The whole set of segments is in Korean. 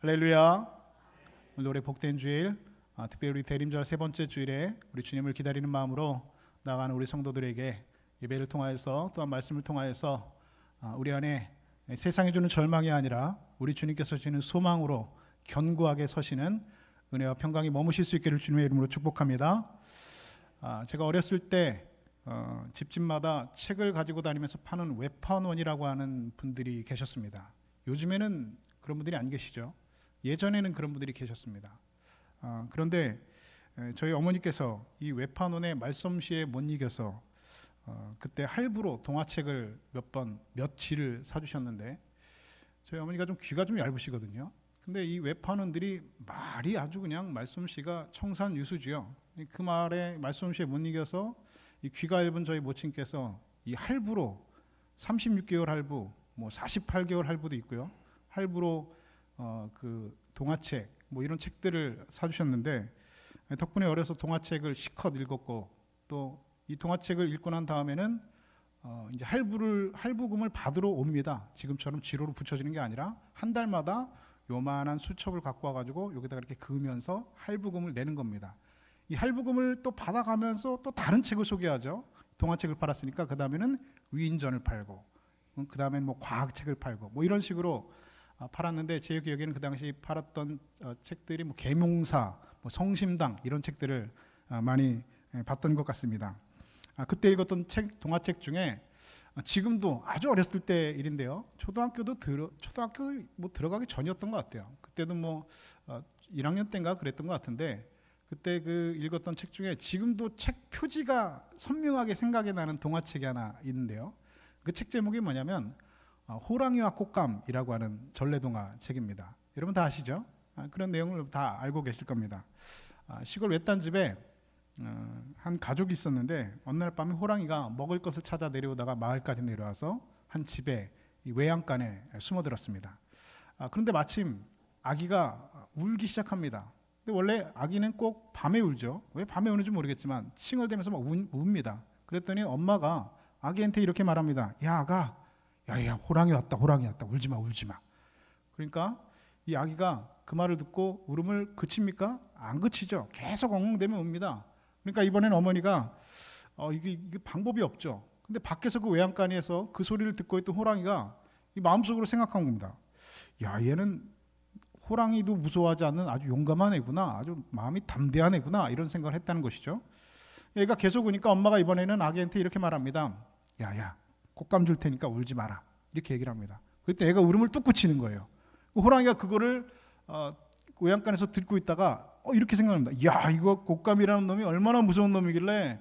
할렐루야. 오늘 올해 복된 주일, 특별히 우리 대림절 세 번째 주일에 우리 주님을 기다리는 마음으로 나아가는 우리 성도들에게 예배를 통하여서 또한 말씀을 통하여서 우리 안에 세상이 주는 절망이 아니라 우리 주님께서 주시는 소망으로 견고하게 서시는 은혜와 평강이 머무실 수 있기를 주님의 이름으로 축복합니다. 제가 어렸을 때 집집마다 책을 가지고 다니면서 파는 외판원이라고 하는 분들이 계셨습니다. 요즘에는 그런 분들이 안 계시죠. 예전에는 그런 분들이 계셨습니다. 그런데 저희 어머니께서 이 외판원의 말솜씨에 못 이겨서 그때 할부로 동화책을 며칠을 사주셨는데 저희 어머니가 좀 귀가 좀 얇으시거든요. 근데 이 외판원들이 말이 아주 그냥 말솜씨가 청산유수지요. 그 말에 말솜씨에 못 이겨서 이 귀가 얇은 저희 모친께서 이 할부로 36개월 할부, 뭐 48개월 할부도 있고요. 할부로 그 동화책 뭐 이런 책들을 사주셨는데 덕분에 어려서 동화책을 실컷 읽었고 또 이 동화책을 읽고 난 다음에는 이제 할부금을 받으러 옵니다. 지금처럼 지로로 붙여지는 게 아니라 한 달마다 요만한 수첩을 갖고 와가지고 여기다가 이렇게 그으면서 할부금을 내는 겁니다. 이 할부금을 또 받아가면서 또 다른 책을 소개하죠. 동화책을 팔았으니까 그 다음에는 위인전을 팔고 그 다음에는 뭐 과학책을 팔고 뭐 이런 식으로 팔았는데 제 기억에는 그 당시 팔았던 책들이 뭐 계몽사, 뭐 성심당 이런 책들을 많이 봤던 것 같습니다. 그때 읽었던 동화책 중에 지금도 아주 어렸을 때 일인데요. 초등학교 뭐 들어가기 전이었던 것 같아요. 그때도 뭐 1학년 때인가 그랬던 것 같은데 그때 그 읽었던 책 중에 지금도 책 표지가 선명하게 생각이 나는 동화책이 하나 있는데요. 그 책 제목이 뭐냐면 호랑이와 꽃감이라고 하는 전래동화 책입니다. 여러분 다 아시죠? 그런 내용을 다 알고 계실 겁니다. 시골 외딴 집에 한 가족이 있었는데 어느 날 밤에 호랑이가 먹을 것을 찾아 내려오다가 마을까지 내려와서 한 집에 이 외양간에 숨어들었습니다. 그런데 마침 아기가 울기 시작합니다. 근데 원래 아기는 꼭 밤에 울죠. 왜 밤에 우는지 모르겠지만 칭얼대면서 막 웁니다. 그랬더니 엄마가 아기한테 이렇게 말합니다. 야 아가, 야 호랑이 왔다 울지 마. 그러니까 이 아기가 그 말을 듣고 울음을 그칩니까? 안 그치죠. 계속 엉엉대며 웁니다. 그러니까 이번엔 어머니가 이게 방법이 없죠. 근데 밖에서 그 외양간에서 그 소리를 듣고 있던 호랑이가 이 마음속으로 생각한 겁니다. 야 얘는 호랑이도 무서워하지 않는 아주 용감한 애구나, 아주 마음이 담대한 애구나 이런 생각을 했다는 것이죠. 얘가 계속 우니까 엄마가 이번에는 아기한테 이렇게 말합니다. 야야 곶감 줄 테니까 울지 마라 이렇게 얘기를 합니다. 그때 애가 울음을 뚝 그치는 거예요. 호랑이가 그거를 외양간에서 듣고 있다가 이렇게 생각합니다. 야 이거 곶감이라는 놈이 얼마나 무서운 놈이길래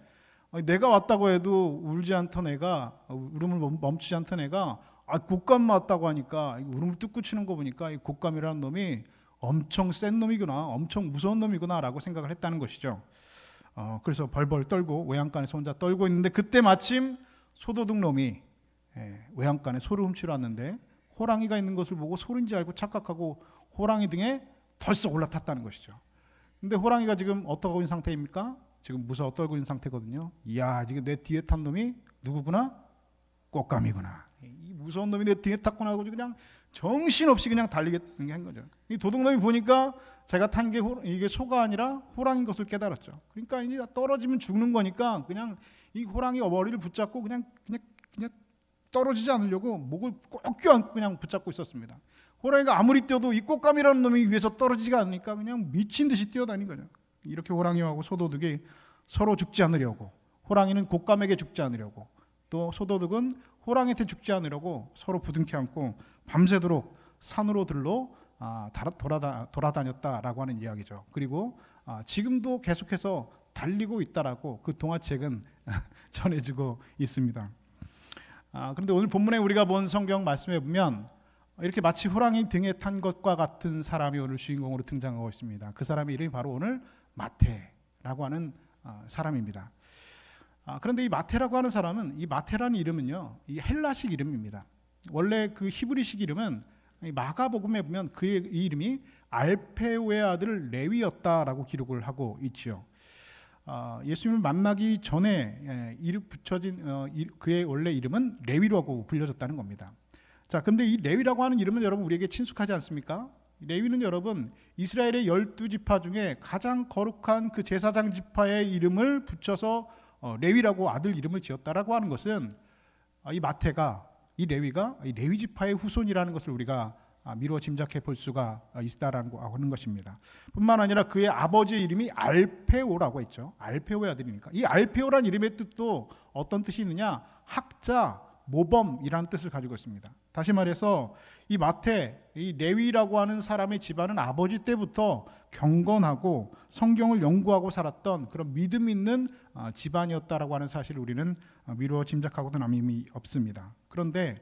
내가 왔다고 해도 울지 않던 애가 울음을 멈추지 않던 애가 곶감 왔다고 하니까 울음을 뚝 그치는 거 보니까 이 곶감이라는 놈이 엄청 센 놈이구나, 엄청 무서운 놈이구나라고 생각을 했다는 것이죠. 그래서 벌벌 떨고 외양간에서 혼자 떨고 있는데 그때 마침 소도둑 놈이 외양간에 소를 훔치러 왔는데 호랑이가 있는 것을 보고 소인지 알고 착각하고 호랑이 등에 덜썩 올라탔다는 것이죠. 근데 호랑이가 지금 어떻게 있는 상태입니까? 지금 무서워 떨고 있는 상태거든요. 이야 지금 내 뒤에 탄 놈이 누구구나? 곶감이구나. 이 무서운 놈이 내 뒤에 탔구나 하고 그냥 정신없이 그냥 달리게 한 거죠. 이 도둑놈이 보니까 제가 탄 게 이게 소가 아니라 호랑이인 것을 깨달았죠. 그러니까 이제 떨어지면 죽는 거니까 그냥 이 호랑이 머리를 붙잡고 그냥 떨어지지 않으려고 목을 꼭 껴안고 그냥 붙잡고 있었습니다. 호랑이가 아무리 뛰어도 이 곶감이라는 놈이 위에서 떨어지지가 않으니까 그냥 미친 듯이 뛰어다닌 거죠. 이렇게 호랑이하고 소도둑이 서로 죽지 않으려고, 호랑이는 곶감에게 죽지 않으려고, 또 소도둑은 호랑이한테 죽지 않으려고 서로 부둥켜 안고 밤새도록 산으로 들러 돌아다녔다라고 하는 이야기죠. 그리고 지금도 계속해서 달리고 있다라고 그 동화책은 전해지고 있습니다. 그런데 오늘 본문에 우리가 본 성경 말씀에 보면 이렇게 마치 호랑이 등에 탄 것과 같은 사람이 오늘 주인공으로 등장하고 있습니다. 그 사람의 이름이 바로 오늘 마태라고 하는 사람입니다. 그런데 이 마태라고 하는 사람은 이 마태라는 이름은요, 이 헬라식 이름입니다. 원래 그 히브리식 이름은 마가복음에 보면 그의 이 이름이 알페오의 아들 레위였다라고 기록을 하고 있지요. 예수님을 만나기 전에 이름 붙여진 그의 원래 이름은 레위라고 불려졌다는 겁니다. 자, 근데 이 레위라고 하는 이름은 여러분 우리에게 친숙하지 않습니까? 레위는 여러분 이스라엘의 12지파 중에 가장 거룩한 그 제사장 지파의 이름을 붙여서 레위라고 아들 이름을 지었다라고 하는 것은 이 마태가 이 레위가 이 레위 지파의 후손이라는 것을 우리가 미루어 짐작해 볼 수가 있다라고 하는 것입니다. 뿐만 아니라 그의 아버지의 이름이 알페오라고 했죠. 알페오의 아들이니까. 이 알페오란 이름의 뜻도 어떤 뜻이 있느냐? 학자, 모범이라는 뜻을 가지고 있습니다. 다시 말해서 이 마태, 이 레위라고 하는 사람의 집안은 아버지 때부터 경건하고 성경을 연구하고 살았던 그런 믿음 있는 집안이었다라고 하는 사실을 우리는 미루어 짐작하고도 남임이 없습니다. 그런데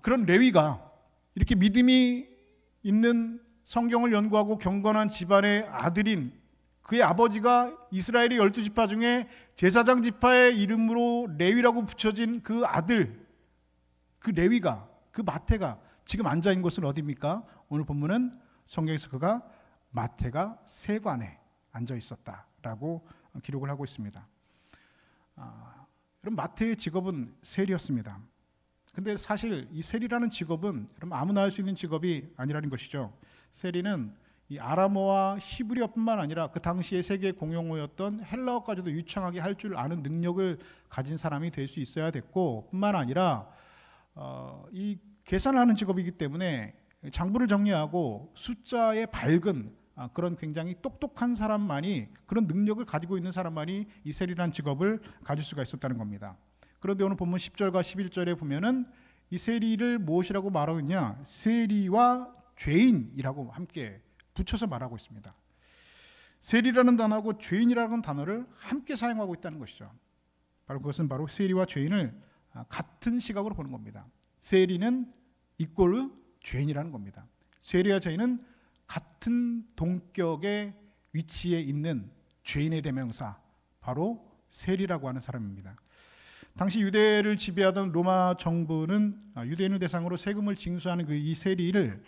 그런 레위가 이렇게 믿음이 있는 성경을 연구하고 경건한 집안의 아들인 그의 아버지가 이스라엘의 12지파 중에 제사장 지파의 이름으로 레위라고 붙여진 그 아들, 그 레위가, 그 마태가 지금 앉아있는 곳은 어디입니까? 오늘 본문은 성경에서 그가 마태가 세관에 앉아 있었다라고 기록을 하고 있습니다. 그럼 마태의 직업은 세리였습니다. 근데 사실 이 세리라는 직업은 여러분 아무나 할 수 있는 직업이 아니라는 것이죠. 세리는 이 아람어와 히브리어뿐만 아니라 그 당시의 세계 공용어였던 헬라어까지도 유창하게 할 줄 아는 능력을 가진 사람이 될 수 있어야 됐고, 뿐만 아니라 이 계산을 하는 직업이기 때문에 장부를 정리하고 숫자에 밝은 그런 굉장히 똑똑한 사람만이, 그런 능력을 가지고 있는 사람만이 이 세리라는 직업을 가질 수가 있었다는 겁니다. 그런데 오늘 본문 10절과 11절에 보면은 이 세리를 무엇이라고 말하고 있냐? 세리와 죄인이라고 함께 붙여서 말하고 있습니다. 세리라는 단어하고 죄인이라는 단어를 함께 사용하고 있다는 것이죠. 바로 그것은 바로 세리와 죄인을 같은 시각으로 보는 겁니다. 세리는 이꼴 죄인이라는 겁니다. 세리와 죄인은 같은 동격의 위치에 있는 죄인의 대명사, 바로 세리라고 하는 사람입니다. 당시 유대를 지배하던 로마 정부는 유대인을 대상으로 세금을 징수하는 이 세리를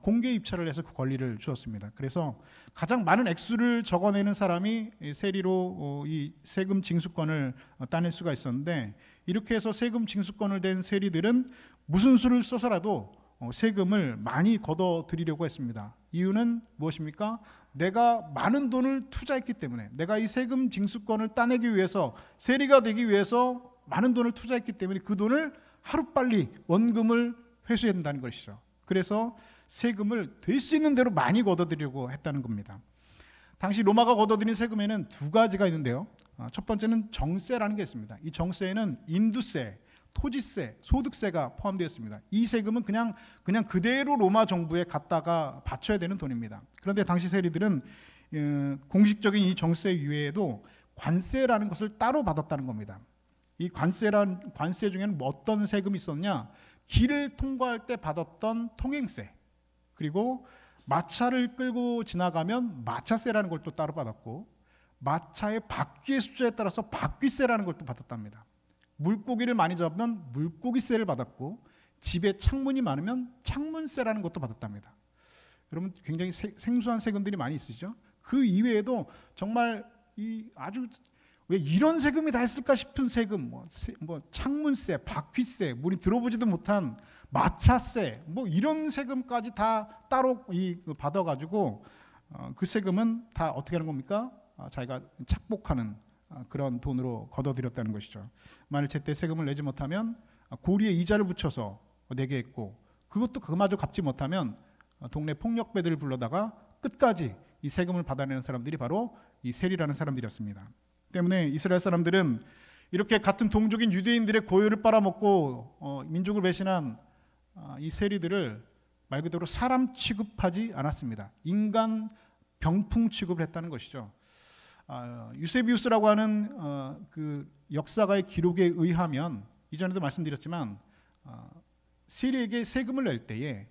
공개 입찰을 해서 그 권리를 주었습니다. 그래서 가장 많은 액수를 적어내는 사람이 세리로 이 세금 징수권을 따낼 수가 있었는데, 이렇게 해서 세금 징수권을 댄 세리들은 무슨 수를 써서라도 세금을 많이 걷어들이려고 했습니다. 이유는 무엇입니까? 내가 많은 돈을 투자했기 때문에, 내가 이 세금 징수권을 따내기 위해서, 세리가 되기 위해서 많은 돈을 투자했기 때문에 그 돈을 하루빨리 원금을 회수해야 된다는 것이죠. 그래서 세금을 될 수 있는 대로 많이 걷어들이려고 했다는 겁니다. 당시 로마가 걷어들인 세금에는 두 가지가 있는데요. 첫 번째는 정세라는 게 있습니다. 이 정세에는 인두세, 토지세, 소득세가 포함되어 있습니다. 이 세금은 그냥 그대로 로마 정부에 갖다가 바쳐야 되는 돈입니다. 그런데 당시 세리들은 공식적인 이 정세 이외에도 관세라는 것을 따로 받았다는 겁니다. 이 관세 중에는 어떤 세금이 있었냐? 길을 통과할 때 받았던 통행세, 그리고 마차를 끌고 지나가면 마차세라는 걸 또 따로 받았고, 마차의 바퀴의 숫자에 따라서 바퀴세라는 걸 또 받았답니다. 물고기를 많이 잡으면 물고기세를 받았고, 집에 창문이 많으면 창문세라는 것도 받았답니다. 여러분 굉장히 생소한 세금들이 많이 있으시죠? 그 이외에도 정말 아주 왜 이런 세금이 다 있을까 싶은 세금, 뭐 창문세, 바퀴세, 우리 들어보지도 못한 마차세, 뭐 이런 세금까지 다 따로 받아가지고 그 세금은 다 어떻게 하는 겁니까? 자기가 착복하는 그런 돈으로 걷어들였다는 것이죠. 만일 제때 세금을 내지 못하면 고리에 이자를 붙여서 내게 했고, 그것도 그마저 갚지 못하면 동네 폭력배들을 불러다가 끝까지 이 세금을 받아내는 사람들이 바로 이 세리라는 사람들이었습니다. 때문에 이스라엘 사람들은 이렇게 같은 동족인 유대인들의 고요를 빨아먹고 민족을 배신한 이 세리들을 말 그대로 사람 취급하지 않았습니다. 인간 병풍 취급을 했다는 것이죠. 유세비우스라고 하는 그 역사가의 기록에 의하면, 이전에도 말씀드렸지만 세리에게 세금을 낼 때에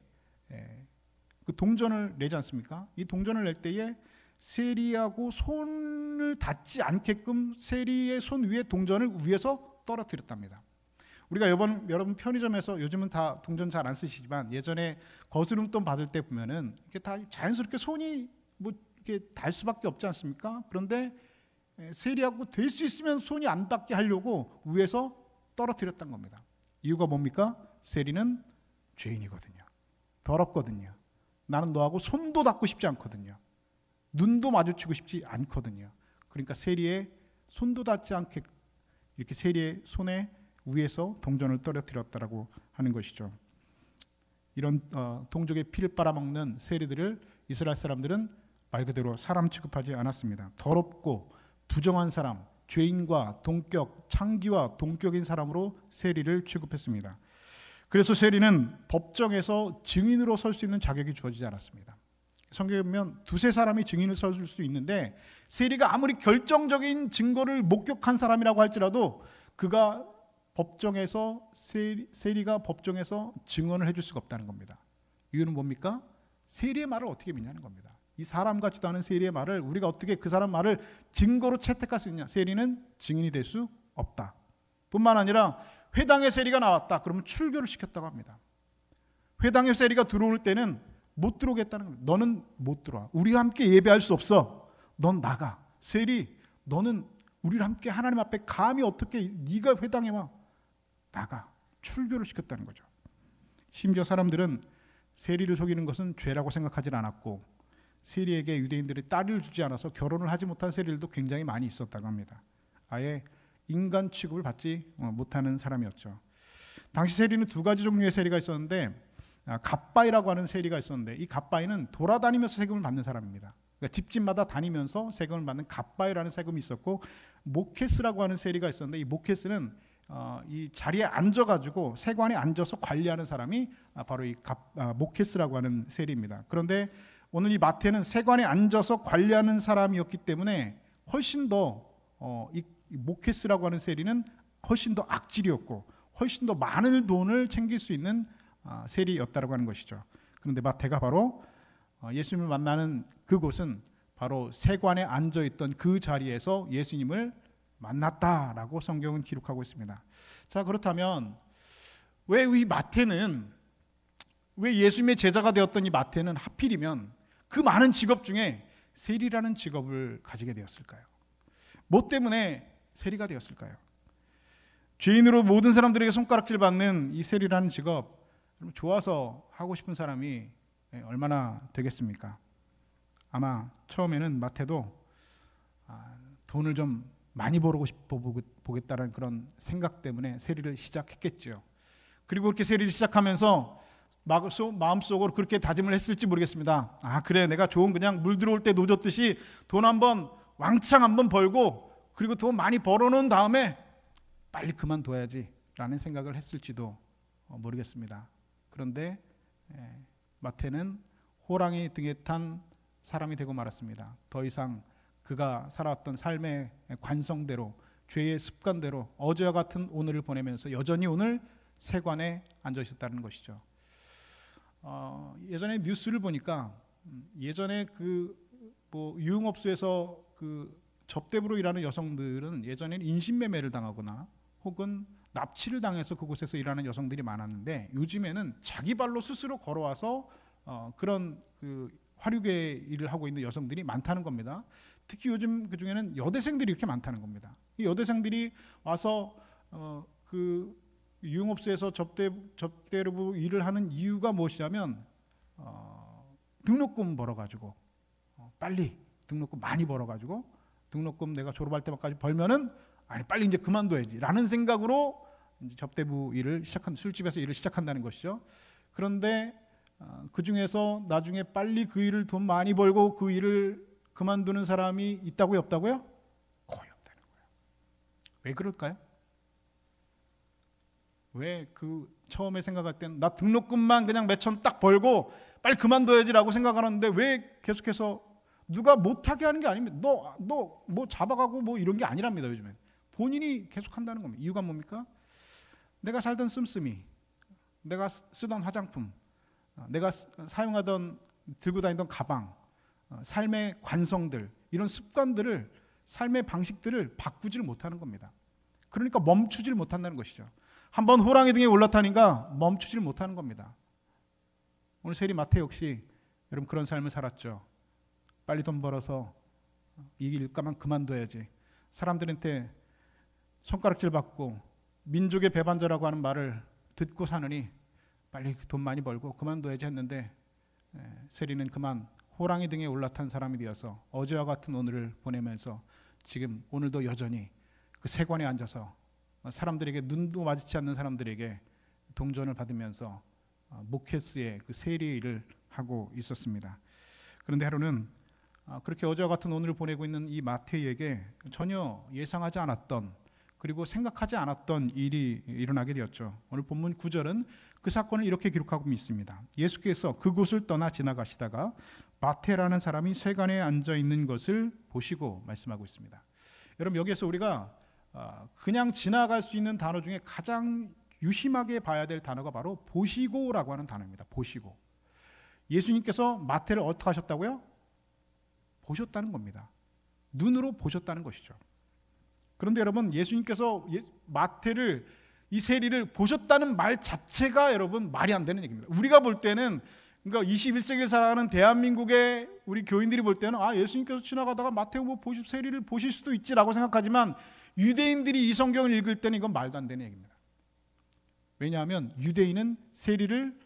그 동전을 내지 않습니까? 이 동전을 낼 때에 세리하고 손을 닿지 않게끔 세리의 손 위에 동전을 위에서 떨어뜨렸답니다. 우리가 여러분 편의점에서, 요즘은 다 동전 잘 안 쓰시지만 예전에 거스름돈 받을 때 보면은 이게 다 자연스럽게 손이 뭐 이렇게 닿을 수밖에 없지 않습니까? 그런데 세리하고 될 수 있으면 손이 안 닿게 하려고 위에서 떨어뜨렸던 겁니다. 이유가 뭡니까? 세리는 죄인이거든요. 더럽거든요. 나는 너하고 손도 닿고 싶지 않거든요. 눈도 마주치고 싶지 않거든요. 그러니까 세리의 손도 닿지 않게 이렇게 세리의 손에 위에서 동전을 떨어뜨렸다라고 하는 것이죠. 이런 동족의 피를 빨아먹는 세리들을 이스라엘 사람들은 말 그대로 사람 취급하지 않았습니다. 더럽고 부정한 사람, 죄인과 동격, 창기와 동격인 사람으로 세리를 취급했습니다. 그래서 세리는 법정에서 증인으로 설 수 있는 자격이 주어지지 않았습니다. 성경에 보면 두세 사람이 증인을 설 수 있는데 세리가 아무리 결정적인 증거를 목격한 사람이라고 할지라도 그가 법정에서 세리가 법정에서 증언을 해줄 수가 없다는 겁니다. 이유는 뭡니까? 세리의 말을 어떻게 믿냐는 겁니다. 이 사람 같지도 않은 세리의 말을 우리가 어떻게 그 사람 말을 증거로 채택할 수 있냐? 세리는 증인이 될 수 없다. 뿐만 아니라 회당에 세리가 나왔다. 그러면 출교를 시켰다고 합니다. 회당에 세리가 들어올 때는 못 들어오겠다는 겁니다. 너는 못 들어와. 우리와 함께 예배할 수 없어. 넌 나가. 세리, 너는 우리와 함께 하나님 앞에 감히 어떻게 네가 회당에 와? 나가. 출교를 시켰다는 거죠. 심지어 사람들은 세리를 속이는 것은 죄라고 생각하지 않았고 세리에게 유대인들이 딸을 주지 않아서 결혼을 하지 못한 세리들도 굉장히 많이 있었다고 합니다. 아예 인간 취급을 받지 못하는 사람이었죠. 당시 세리는 두 가지 종류의 세리가 있었는데 갓바이라고 하는 세리가 있었는데 이 갓바이는 돌아다니면서 세금을 받는 사람입니다. 그러니까 집집마다 다니면서 세금을 받는 갓바이라는 세금이 있었고 모케스라고 하는 세리가 있었는데 이 모케스는 이 자리에 앉아가지고 세관에 앉아서 관리하는 사람이 바로 이 모케스라고 하는 세리입니다. 그런데 오늘 이 마태는 세관에 앉아서 관리하는 사람이었기 때문에 훨씬 더 이 모케스라고 하는 세리는 훨씬 더 악질이었고 훨씬 더 많은 돈을 챙길 수 있는 세리였다고 하는 것이죠. 그런데 마태가 바로 예수님을 만나는 그곳은 바로 세관에 앉아있던 그 자리에서 예수님을 만났다라고 성경은 기록하고 있습니다. 자, 그렇다면 왜 이 마태는 왜 예수님의 제자가 되었던 이 마태는 하필이면 그 많은 직업 중에 세리라는 직업을 가지게 되었을까요? 뭐 때문에 세리가 되었을까요? 죄인으로 모든 사람들에게 손가락질 받는 이 세리라는 직업 좋아서 하고 싶은 사람이 얼마나 되겠습니까? 아마 처음에는 마태도 돈을 좀 많이 벌고 싶어 보겠다는 그런 생각 때문에 세리를 시작했겠죠. 그리고 그렇게 세리를 시작하면서 마음속으로 그렇게 다짐을 했을지 모르겠습니다. 그래, 내가 좋은 그냥 물 들어올 때 노젓듯이 돈 한번 왕창 한번 벌고 그리고 돈 많이 벌어놓은 다음에 빨리 그만둬야지 라는 생각을 했을지도 모르겠습니다. 그런데 마태는 호랑이 등에 탄 사람이 되고 말았습니다. 더 이상 그가 살아왔던 삶의 관성대로 죄의 습관대로 어제와 같은 오늘을 보내면서 여전히 오늘 세관에 앉아 있었다는 것이죠. 예전에 뉴스를 보니까 예전에 유흥업소에서 접대부로 일하는 여성들은 예전에는 인신매매를 당하거나 혹은 납치를 당해서 그곳에서 일하는 여성들이 많았는데 요즘에는 자기 발로 스스로 걸어와서 그런 화류계 일을 하고 있는 여성들이 많다는 겁니다. 특히 요즘 그 중에는 여대생들이 이렇게 많다는 겁니다. 이 여대생들이 와서 그 유흥업소에서 접대부 일을 하는 이유가 무엇이냐면 등록금 벌어가지고 빨리 등록금 많이 벌어가지고 등록금 내가 졸업할 때까지 벌면은 빨리 이제 그만둬야지라는 생각으로 이제 접대부 일을 술집에서 일을 시작한다는 것이죠. 그런데 그 중에서 나중에 빨리 그 일을 돈 많이 벌고 그 일을 그만두는 사람이 있다고요, 없다고요? 거의 없다는 거예요. 왜 그럴까요? 왜 처음에 생각할 때는 나 등록금만 그냥 몇 천 딱 벌고 빨리 그만둬야지라고 생각하는데 왜 계속해서 누가 못하게 하는 게 아닙니다. 너 뭐 잡아가고 뭐 이런 게 아니랍니다. 요즘엔 본인이 계속 한다는 겁니다. 이유가 뭡니까? 내가 살던 씀씀이, 내가 쓰던 화장품, 내가 사용하던 들고 다니던 가방, 삶의 관성들, 이런 습관들을, 삶의 방식들을 바꾸지를 못하는 겁니다. 그러니까 멈추지를 못한다는 것이죠. 한번 호랑이 등에 올라타니까 멈추지를 못하는 겁니다. 오늘 세리 마태 역시 여러분 그런 삶을 살았죠. 빨리 돈 벌어서 이 일까만 그만둬야지. 사람들한테 손가락질 받고 민족의 배반자라고 하는 말을 듣고 사느니 빨리 돈 많이 벌고 그만둬야지 했는데 세리는 그만 호랑이 등에 올라탄 사람이 되어서 어제와 같은 오늘을 보내면서 지금 오늘도 여전히 그 세관에 앉아서 사람들에게 눈도 마주치지 않는 사람들에게 동전을 받으면서 모케스의 그 세리의 일을 하고 있었습니다. 그런데 하루는 그렇게 어제와 같은 오늘을 보내고 있는 이 마태에게 전혀 예상하지 않았던 그리고 생각하지 않았던 일이 일어나게 되었죠. 오늘 본문 9절은 그 사건을 이렇게 기록하고 있습니다. 예수께서 그곳을 떠나 지나가시다가 마태라는 사람이 세관에 앉아 있는 것을 보시고 말씀하고 있습니다. 여러분, 여기에서 우리가 그냥 지나갈 수 있는 단어 중에 가장 유심하게 봐야 될 단어가 바로 보시고라고 하는 단어입니다. 보시고. 예수님께서 마태를 어떻게 하셨다고요? 보셨다는 겁니다. 눈으로 보셨다는 것이죠. 그런데 여러분, 예수님께서 마태를, 이 세리를 보셨다는 말 자체가 여러분 말이 안 되는 얘기입니다. 우리가 볼 때는, 그러니까 21세기를 살아가는 대한민국의 우리 교인들이 볼 때는 예수님께서 지나가다가 마태복음 세리를 보실 수도 있지라고 생각하지만 유대인들이 이 성경을 읽을 때는 이건 말도 안 되는 얘기입니다. 왜냐하면 유대인은 세리를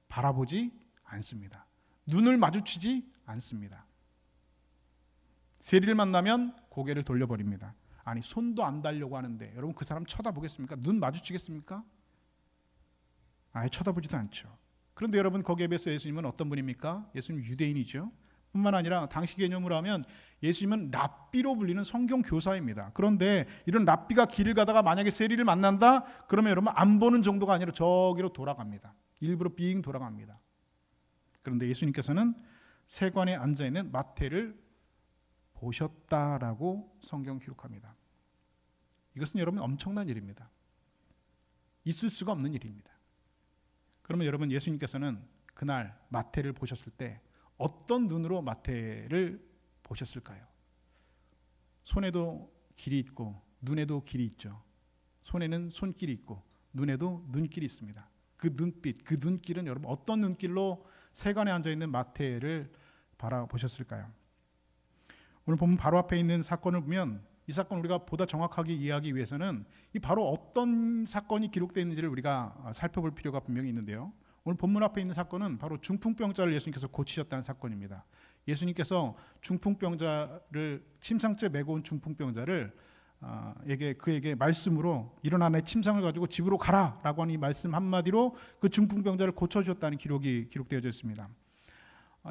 바라보지 않습니다. 눈을 마주치지 않습니다. 세리를 만나면 고개를 돌려버립니다. 아니, 손도 안 달려고 하는데 여러분, 그 사람 쳐다보겠습니까? 눈 마주치겠습니까? 아예 쳐다보지도 않죠. 그런데 여러분, 거기에 비해서 예수님은 어떤 분입니까? 예수님 유대인이죠. 뿐만 아니라 당시 개념으로 하면 예수님은 랍비로 불리는 성경 교사입니다. 그런데 이런 랍비가 길을 가다가 만약에 세리를 만난다? 그러면 여러분 안 보는 정도가 아니라 저기로 돌아갑니다. 일부러 빙 돌아갑니다. 그런데 예수님께서는 세관에 앉아있는 마태를 보셨다라고 성경 기록합니다. 이것은 여러분 엄청난 일입니다. 있을 수가 없는 일입니다. 그러면 여러분, 예수님께서는 그날 마태를 보셨을 때 어떤 눈으로 마태를 보셨을까요? 손에도 길이 있고 눈에도 길이 있죠. 손에는 손길이 있고 눈에도 눈길이 있습니다. 그 눈빛, 그 눈길은 여러분 어떤 눈길로 세관에 앉아있는 마태를 바라보셨을까요? 오늘 보면 바로 앞에 있는 사건을 보면 이 사건 우리가 보다 정확하게 이해하기 위해서는 이 바로 어떤 사건이 기록되어 있는지를 우리가 살펴볼 필요가 분명히 있는데요. 오늘 본문 앞에 있는 사건은 바로 중풍병자를 예수님께서 고치셨다는 사건입니다. 예수님께서 중풍병자를, 침상째 메고 온 중풍병자를 그에게 말씀으로 일어나 내 침상을 가지고 집으로 가라라고 하는 이 말씀 한마디로 그 중풍병자를 고쳐주셨다는 기록이 기록되어져 있습니다.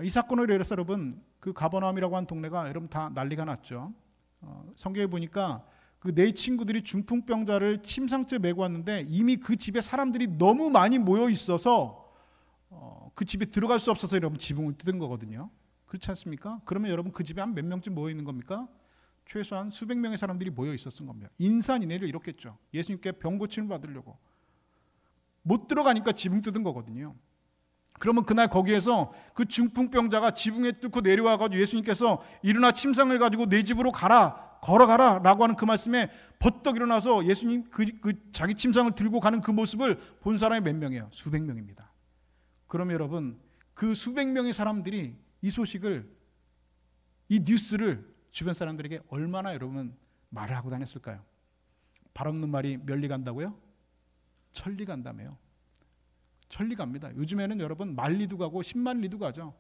이 사건을 예를 들어서 여러분, 그 가버나움이라고 하는 동네가 여러분 다 난리가 났죠. 성경에 보니까 그 네 친구들이 중풍병자를 침상째 메고 왔는데 이미 그 집에 사람들이 너무 많이 모여 있어서 그 집에 들어갈 수 없어서 여러분 지붕을 뜯은 거거든요. 그렇지 않습니까? 그러면 여러분 그 집에 한 몇 명쯤 모여 있는 겁니까? 최소한 수백 명의 사람들이 모여 있었던 겁니다. 인산인해를 이뤘겠죠. 예수님께 병 고침을 받으려고. 못 들어가니까 지붕 뜯은 거거든요. 그러면 그날 거기에서 그 중풍병자가 지붕에 뚫고 내려와가지고 예수님께서 일어나 침상을 가지고 내 집으로 가라, 걸어가라 라고 하는 그 말씀에 버떡 일어나서 예수님 그 자기 침상을 들고 가는 그 모습을 본 사람이 몇 명이에요? 수백 명입니다. 그러면 여러분, 그 수백 명의 사람들이 이 소식을, 이 뉴스를 주변 사람들에게 얼마나 여러분 말을 하고 다녔을까요? 발 없는 말이 멸리 간다고요? 천리 간다며요. 천리 갑니다. 요즘에는 여러분 만리도 가고 10만 리도 가죠.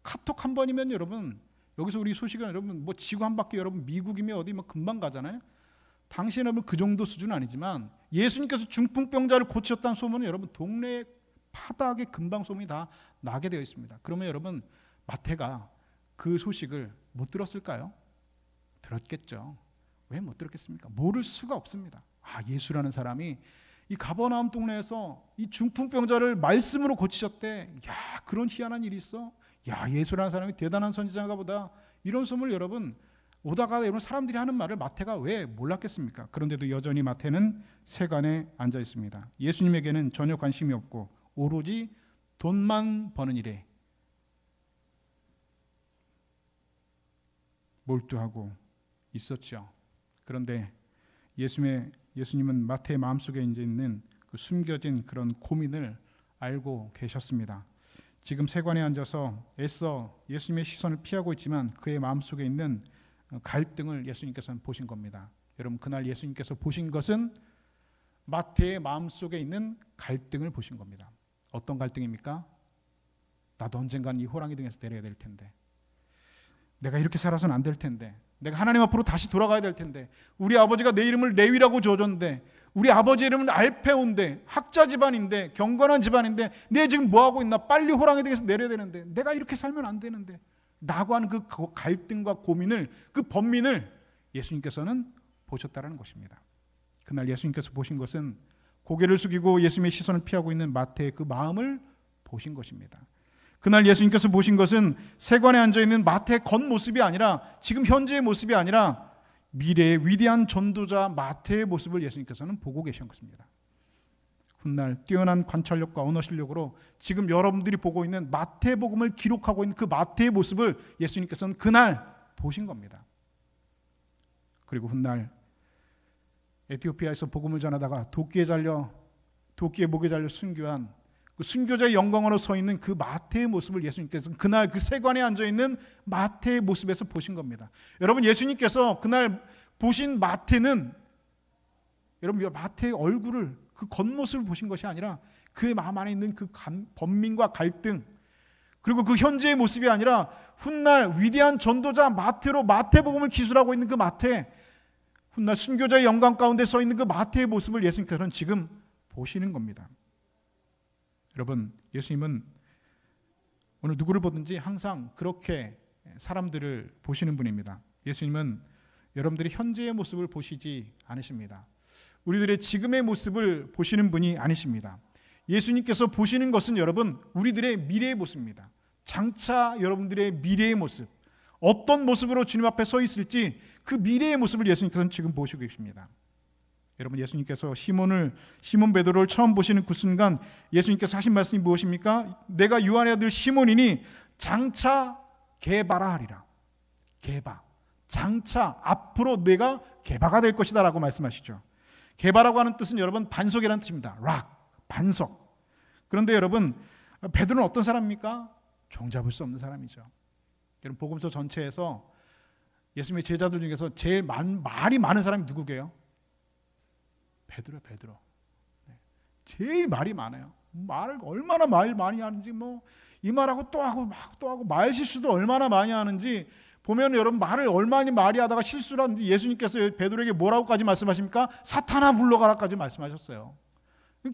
카톡 한 번이면 여러분, 여기서 우리 소식은 여러분 뭐 지구 한 바퀴 여러분 미국이면 어디 뭐 금방 가잖아요. 당시에는 여러분 그 정도 수준은 아니지만 예수님께서 중풍병자를 고치셨다는 소문은 여러분 동네 파닥에 금방 소문이 다 나게 되어 있습니다. 그러면 여러분 마태가 그 소식을 못 들었을까요? 들었겠죠. 왜 못 들었겠습니까? 모를 수가 없습니다. 예수라는 사람이 이 가버나움 동네에서 이 중풍병자를 말씀으로 고치셨대. 야, 그런 희한한 일이 있어? 야, 예수라는 사람이 대단한 선지자인가 보다. 이런 소문을 여러분 오다가 여러분 사람들이 하는 말을 마태가 왜 몰랐겠습니까? 그런데도 여전히 마태는 세관에 앉아 있습니다. 예수님에게는 전혀 관심이 없고 오로지 돈만 버는 일에 몰두하고 있었죠. 그런데 예수님은 마태의 마음속에 있는 그 숨겨진 그런 고민을 알고 계셨습니다. 지금 세관에 앉아서 애써 예수님의 시선을 피하고 있지만 그의 마음속에 있는 갈등을 예수님께서는 보신 겁니다. 여러분, 그날 예수님께서 보신 것은 마태의 마음속에 있는 갈등을 보신 겁니다. 어떤 갈등입니까? 나도 언젠간 이 호랑이 등에서 내려야 될 텐데, 내가 이렇게 살아서는 안 될 텐데, 내가 하나님 앞으로 다시 돌아가야 될 텐데, 우리 아버지가 내 이름을 레위라고 지어줬는데, 우리 아버지 이름은 알페오인데, 학자 집안인데, 경건한 집안인데, 내 지금 뭐하고 있나? 빨리 호랑이 등에서 내려야 되는데, 내가 이렇게 살면 안 되는데 라고 하는 그 갈등과 고민을, 그 번민을 예수님께서는 보셨다라는 것입니다. 그날 예수님께서 보신 것은 고개를 숙이고 예수님의 시선을 피하고 있는 마태의 그 마음을 보신 것입니다. 그날 예수님께서 보신 것은 세관에 앉아있는 마태의 겉모습이 아니라, 지금 현재의 모습이 아니라 미래의 위대한 전도자 마태의 모습을 예수님께서는 보고 계신 것입니다. 훗날 뛰어난 관찰력과 언어 실력으로 지금 여러분들이 보고 있는 마태복음을 기록하고 있는 그 마태의 모습을 예수님께서는 그날 보신 겁니다. 그리고 훗날 에티오피아에서 복음을 전하다가 도끼에 목에 잘려 순교한 그 순교자의 영광으로 서 있는 그 마태의 모습을 예수님께서 그날 그 세관에 앉아 있는 마태의 모습에서 보신 겁니다. 여러분, 예수님께서 그날 보신 마태는, 여러분, 마태의 얼굴을, 그 겉모습을 보신 것이 아니라 그의 마음 안에 있는 그 번민과 갈등, 그리고 그 현재의 모습이 아니라 훗날 위대한 전도자 마태로 마태복음을 기술하고 있는 그 마태, 훗날 순교자의 영광 가운데 서 있는 그 마태의 모습을 예수님께서는 지금 보시는 겁니다. 여러분, 예수님은 오늘 누구를 보든지 항상 그렇게 사람들을 보시는 분입니다. 예수님은 여러분들이 현재의 모습을 보시지 않으십니다. 우리들의 지금의 모습을 보시는 분이 아니십니다. 예수님께서 보시는 것은 여러분, 우리들의 미래의 모습입니다. 장차 여러분들의 미래의 모습, 어떤 모습으로 주님 앞에 서 있을지 그 미래의 모습을 예수님께서는 지금 보시고 계십니다. 여러분, 예수님께서 시몬 베드로를 처음 보시는 그 순간 예수님께서 하신 말씀이 무엇입니까? 내가 요한의 아들 시몬이니 장차 게바라 하리라. 게바, 장차 앞으로 내가 게바가 될 것이다 라고 말씀하시죠. 게바라고 하는 뜻은 여러분 반석이라는 뜻입니다. 락, 반석. 그런데 여러분, 베드로는 어떤 사람입니까? 종잡을 수 없는 사람이죠. 여러분, 복음서 전체에서 예수님의 제자들 중에서 제일 말이 많은 사람이 누구게요? 베드로. 제일 말이 많아요. 말을 얼마나 말 많이 하는지, 이 말하고 또 하고 말 실수도 얼마나 많이 하는지 보면 여러분, 말을 얼마나 많이 하다가 실수를 하는지 예수님께서 베드로에게 뭐라고까지 말씀하십니까? 사탄아 물러가라까지 말씀하셨어요.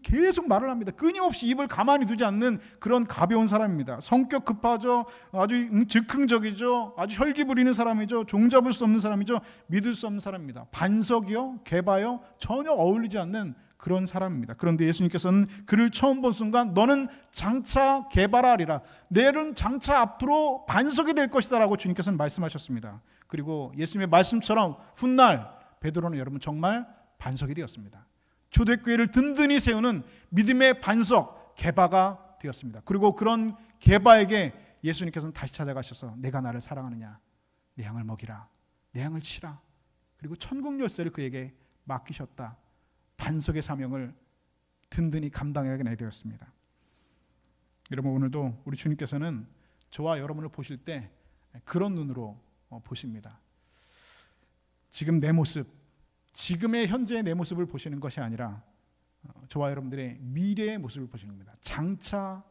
계속 말을 합니다. 끊임없이 입을 가만히 두지 않는 그런 가벼운 사람입니다. 성격 급하죠. 아주 즉흥적이죠. 아주 혈기 부리는 사람이죠. 종잡을 수 없는 사람이죠. 믿을 수 없는 사람입니다. 반석이요, 개바요, 전혀 어울리지 않는 그런 사람입니다. 그런데 예수님께서는 그를 처음 본 순간 너는 장차 개바라 하리라. 내는 장차 앞으로 반석이 될 것이다 라고 주님께서는 말씀하셨습니다. 그리고 예수님의 말씀처럼 훗날 베드로는 여러분 정말 반석이 되었습니다. 초대교회를 든든히 세우는 믿음의 반석 게바가 되었습니다. 그리고 그런 게바에게 예수님께서는 다시 찾아가셔서 내가 나를 사랑하느냐, 내 양을 먹이라, 내 양을 치라. 그리고 천국 열쇠를 그에게 맡기셨다. 반석의 사명을 든든히 감당하게 되었습니다. 여러분, 오늘도 우리 주님께서는 저와 여러분을 보실 때 그런 눈으로 보십니다. 지금 내 모습, 지금의 현재의 내 모습을 보시는 것이 아니라 저와 여러분들의 미래의 모습을 보시는 겁니다. 장차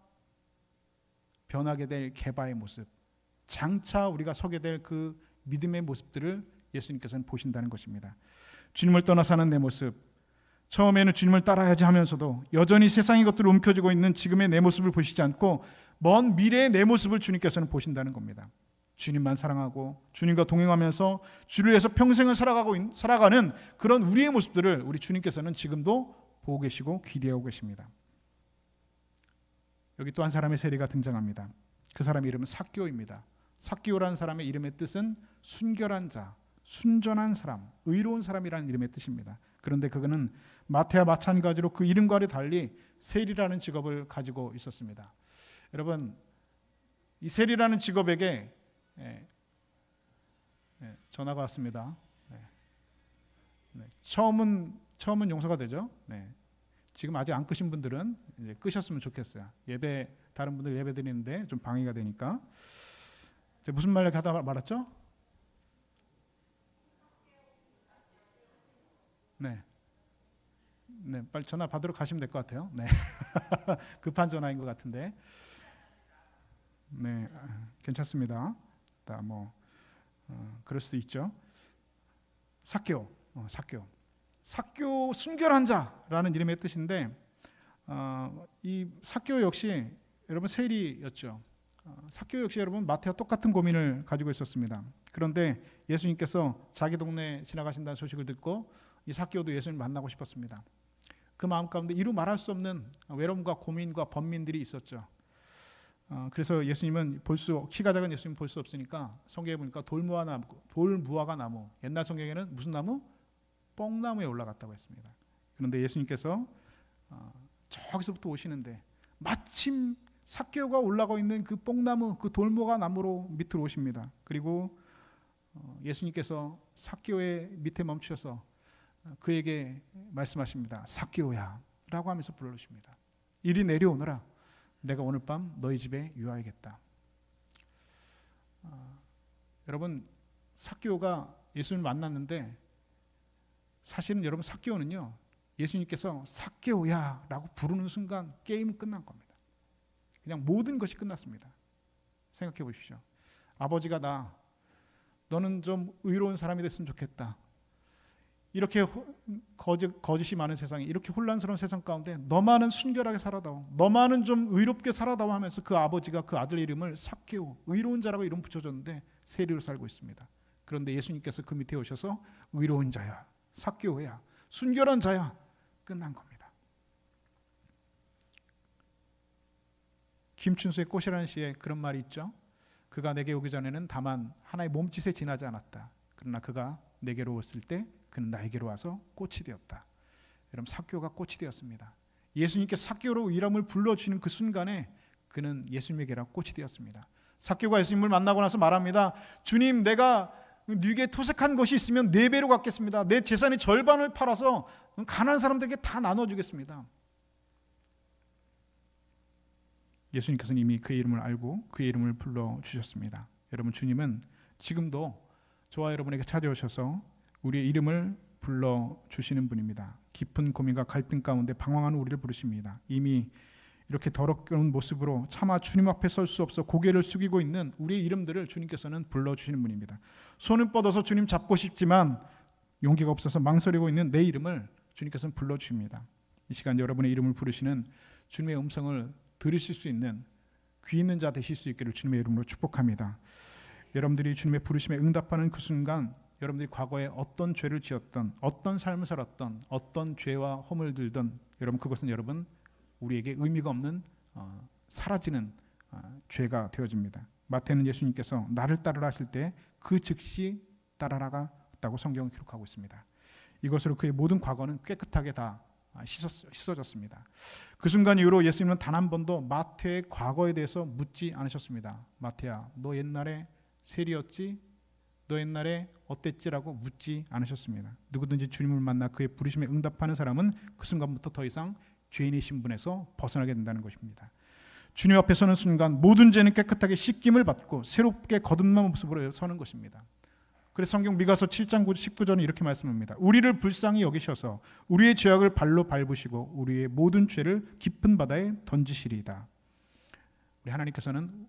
변하게 될 게바의 모습, 장차 우리가 서게 될 그 믿음의 모습들을 예수님께서는 보신다는 것입니다. 주님을 떠나 사는 내 모습, 처음에는 주님을 따라야지 하면서도 여전히 세상의 것들을 움켜쥐고 있는 지금의 내 모습을 보시지 않고 먼 미래의 내 모습을 주님께서는 보신다는 겁니다. 주님만 사랑하고 주님과 동행하면서 주를 위해서 평생을 살아가는 그런 우리의 모습들을 우리 주님께서는 지금도 보고 계시고 기대하고 계십니다. 여기 또 한 사람의 세리가 등장합니다. 그 사람의 이름은 삭개오입니다. 삭개오라는 사람의 이름의 뜻은 순결한 자, 순전한 사람, 의로운 사람이라는 이름의 뜻입니다. 그런데 그는 마태와 마찬가지로 그 이름과는 달리 세리라는 직업을 가지고 있었습니다. 여러분, 이 세리라는 직업에게 전화가 왔습니다. 처음은 용서가 되죠. 지금 아직 안 끄신 분들은 이제 끄셨으면 좋겠어요. 다른 분들 예배 드리는데 좀 방해가 되니까. 무슨 말 하다 말았죠? 네, 빨리 전화 받으러 가시면 될 것 같아요. 급한 전화인 것 같은데. 네, 괜찮습니다. 그럴 수도 있죠. 삭개오, 삭개오 순결한 자라는 이름의 뜻인데 이 삭개오 역시 여러분 세리였죠. 삭개오 역시 여러분 마태와 똑같은 고민을 가지고 있었습니다. 그런데 예수님께서 자기 동네에 지나가신다는 소식을 듣고 이 삭개오도 예수님을 만나고 싶었습니다. 그 마음 가운데 이루 말할 수 없는 외로움과 고민과 번민들이 있었죠. 그래서 예수님은 키가 작은 예수님 볼 수 없으니까 성경에 보니까 돌무화과 나무, 옛날 성경에는 무슨 나무? 뽕나무에 올라갔다고 했습니다. 그런데 예수님께서 저기서부터 오시는데 마침 삭개오가 올라가 있는 그 뽕나무, 그 돌무화 나무로 밑으로 오십니다. 그리고 예수님께서 삭개오의 밑에 멈추셔서 그에게 말씀하십니다. 삭개오야 라고 하면서 부르십니다. 이리 내려오너라. 내가 오늘 밤 너희 집에 유하겠다. 여러분 삭개오가 예수님을 만났는데 사실은 여러분 삭개오는요 예수님께서 삭개오야 라고 부르는 순간 게임은 끝난 겁니다. 그냥 모든 것이 끝났습니다. 생각해 보십시오. 아버지가 너는 좀 의로운 사람이 됐으면 좋겠다. 이렇게 거짓이 많은 세상에, 이렇게 혼란스러운 세상 가운데 너만은 순결하게 살아다오, 너만은 좀 의롭게 살아다오 하면서 그 아버지가 그 아들 이름을 삭개오, 의로운 자라고 이름 붙여줬는데 세리로 살고 있습니다. 그런데 예수님께서 그 밑에 오셔서 의로운 자야, 삭개오야, 순결한 자야, 끝난 겁니다. 김춘수의 꽃이라는 시에 그런 말이 있죠. 그가 내게 오기 전에는 다만 하나의 몸짓에 지나지 않았다. 그러나 그가 내게로 왔을 때 그는 나에게로 와서 꽃이 되었다. 여러분 삭개오가 꽃이 되었습니다. 예수님께서 삭개오로 이름을 불러주시는 그 순간에 그는 예수님에게라 꽃이 되었습니다. 삭개오가 예수님을 만나고 나서 말합니다. 주님, 내가 네게 토색한 것이 있으면 4배로 갚겠습니다. 내 재산의 절반을 팔아서 가난한 사람들에게 다 나눠주겠습니다. 예수님께서는 이미 그의 이름을 알고 그의 이름을 불러주셨습니다. 여러분 주님은 지금도 저와 여러분에게 찾아오셔서 우리의 이름을 불러주시는 분입니다. 깊은 고민과 갈등 가운데 방황하는 우리를 부르십니다. 이미 이렇게 더럽게운 모습으로 차마 주님 앞에 설 수 없어 고개를 숙이고 있는 우리의 이름들을 주님께서는 불러주시는 분입니다. 손을 뻗어서 주님 잡고 싶지만 용기가 없어서 망설이고 있는 내 이름을 주님께서는 불러주십니다. 이 시간 여러분의 이름을 부르시는 주님의 음성을 들으실 수 있는 귀 있는 자 되실 수 있기를 주님의 이름으로 축복합니다. 여러분들이 주님의 부르심에 응답하는 그 순간 여러분들이 과거에 어떤 죄를 지었던, 어떤 삶을 살았던, 어떤 죄와 허물 들던 여러분 그것은 여러분 우리에게 의미가 없는 사라지는 죄가 되어집니다. 마태는 예수님께서 나를 따르라 하실 때 그 즉시 따라라갔다고 성경은 기록하고 있습니다. 이것으로 그의 모든 과거는 깨끗하게 다 씻어졌습니다. 그 순간 이후로 예수님은 단 한 번도 마태의 과거에 대해서 묻지 않으셨습니다. 마태야, 너 옛날에 세리였지? 너 옛날에 어땠지라고 묻지 않으셨습니다. 누구든지 주님을 만나 그의 부르심에 응답하는 사람은 그 순간부터 더 이상 죄인의 신분에서 벗어나게 된다는 것입니다. 주님 앞에 서는 순간 모든 죄는 깨끗하게 씻김을 받고 새롭게 거듭난 모습으로 서는 것입니다. 그래서 성경 미가서 7장 19절은 이렇게 말씀합니다. 우리를 불쌍히 여기셔서 우리의 죄악을 발로 밟으시고 우리의 모든 죄를 깊은 바다에 던지시리이다. 우리 하나님께서는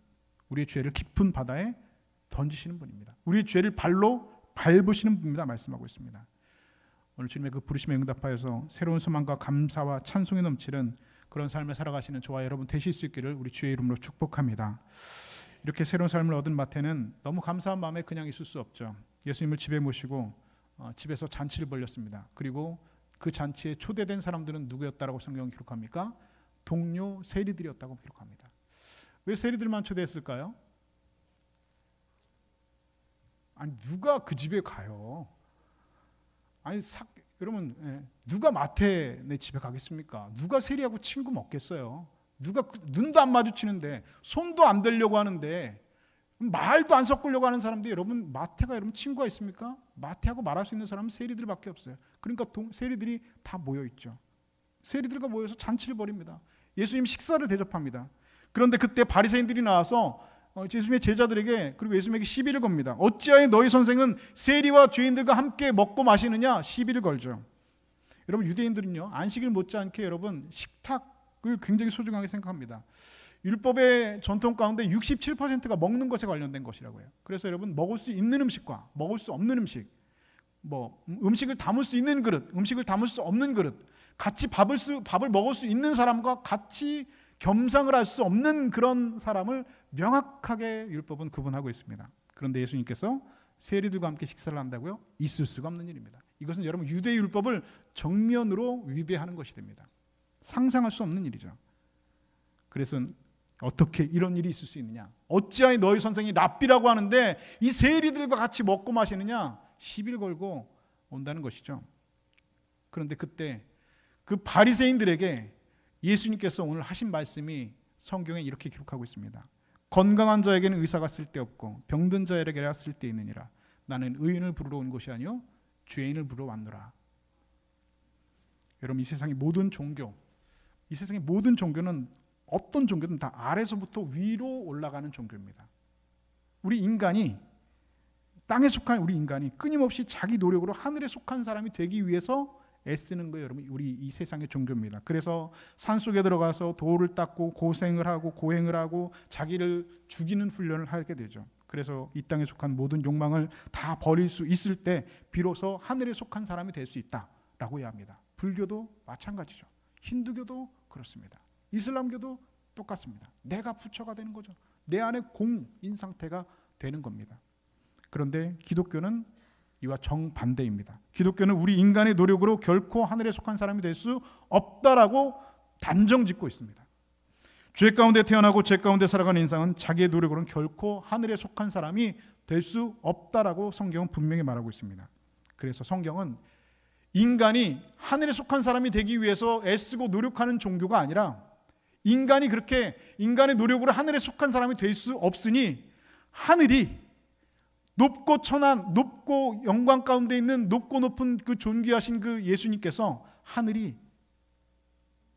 우리의 죄를 깊은 바다에 던지시는 분입니다. 우리의 죄를 발로 밟으시는 분입니다. 말씀하고 있습니다. 오늘 주님의 그 부르심에 응답하여서 새로운 소망과 감사와 찬송이 넘치는 그런 삶을 살아가시는 저와 여러분 되실 수 있기를 우리 주의 이름으로 축복합니다. 이렇게 새로운 삶을 얻은 마태는 너무 감사한 마음에 그냥 있을 수 없죠. 예수님을 집에 모시고 집에서 잔치를 벌였습니다. 그리고 그 잔치에 초대된 사람들은 누구였다라고 성경은 기록합니까? 동료 세리들이었다고 기록합니다. 왜 세리들만 초대했을까요? 아니 누가 그 집에 가요? 아니 여러분 누가 마태네 집에 가겠습니까? 누가 세리하고 친구 먹겠어요? 누가 눈도 안 마주치는데 손도 안 대려고 하는데 말도 안 섞으려고 하는 사람들이 여러분 마태가 여러분 친구가 있습니까? 마태하고 말할 수 있는 사람은 세리들밖에 없어요. 그러니까 세리들이 다 모여 있죠. 세리들과 모여서 잔치를 벌입니다. 예수님 식사를 대접합니다. 그런데 그때 바리새인들이 나와서 예수님의 제자들에게 그리고 예수님에게 시비를 겁니다. 어찌하여 너희 선생은 세리와 죄인들과 함께 먹고 마시느냐? 시비를 걸죠. 여러분 유대인들은요 안식일 못지않게 여러분 식탁을 굉장히 소중하게 생각합니다. 율법의 전통 가운데 67%가 먹는 것에 관련된 것이라고 해요. 그래서 여러분, 먹을 수 있는 음식과 먹을 수 없는 음식, 음식을 담을 수 있는 그릇, 음식을 담을 수 없는 그릇, 같이 밥을 먹을 수 있는 사람과 같이 겸상을 할 수 없는 그런 사람을 명확하게 율법은 구분하고 있습니다. 그런데 예수님께서 세리들과 함께 식사를 한다고요? 있을 수가 없는 일입니다. 이것은 여러분, 유대 율법을 정면으로 위배하는 것이 됩니다. 상상할 수 없는 일이죠. 그래서 어떻게 이런 일이 있을 수 있느냐? 어찌하여 너희 선생이 랍비라고 하는데 이 세리들과 같이 먹고 마시느냐? 시비를 걸고 온다는 것이죠. 그런데 그때 그 바리새인들에게 예수님께서 오늘 하신 말씀이 성경에 이렇게 기록하고 있습니다. 건강한 자에게는 의사가 쓸데없고 병든 자에게라 쓸데있느니라. 나는 의인을 부르러 온 것이 아니요 죄인을 부르러 왔노라. 여러분, 이 세상의 모든 종교는 어떤 종교든 다 아래서부터 위로 올라가는 종교입니다. 땅에 속한 우리 인간이 끊임없이 자기 노력으로 하늘에 속한 사람이 되기 위해서 애쓰는 거예요. 여러분, 우리 이 세상의 종교입니다. 그래서 산속에 들어가서 돌을 닦고 고생을 하고 고행을 하고 자기를 죽이는 훈련을 하게 되죠. 그래서 이 땅에 속한 모든 욕망을 다 버릴 수 있을 때 비로소 하늘에 속한 사람이 될 수 있다라고 해야 합니다. 불교도 마찬가지죠. 힌두교도 그렇습니다. 이슬람교도 똑같습니다. 내가 부처가 되는 거죠. 내 안에 공인 상태가 되는 겁니다. 그런데 기독교는 이와 정반대입니다. 기독교는 우리 인간의 노력으로 결코 하늘에 속한 사람이 될 수 없다라고 단정짓고 있습니다. 죄 가운데 태어나고 죄 가운데 살아가는 인상은 자기의 노력으로는 결코 하늘에 속한 사람이 될 수 없다라고 성경은 분명히 말하고 있습니다. 그래서 성경은 인간이 하늘에 속한 사람이 되기 위해서 애쓰고 노력하는 종교가 아니라 인간이 그렇게 인간의 노력으로 하늘에 속한 사람이 될 수 없으니 하늘이 높고 천한, 높고 영광 가운데 있는 높고 높은 그 존귀하신 그 예수님께서 하늘이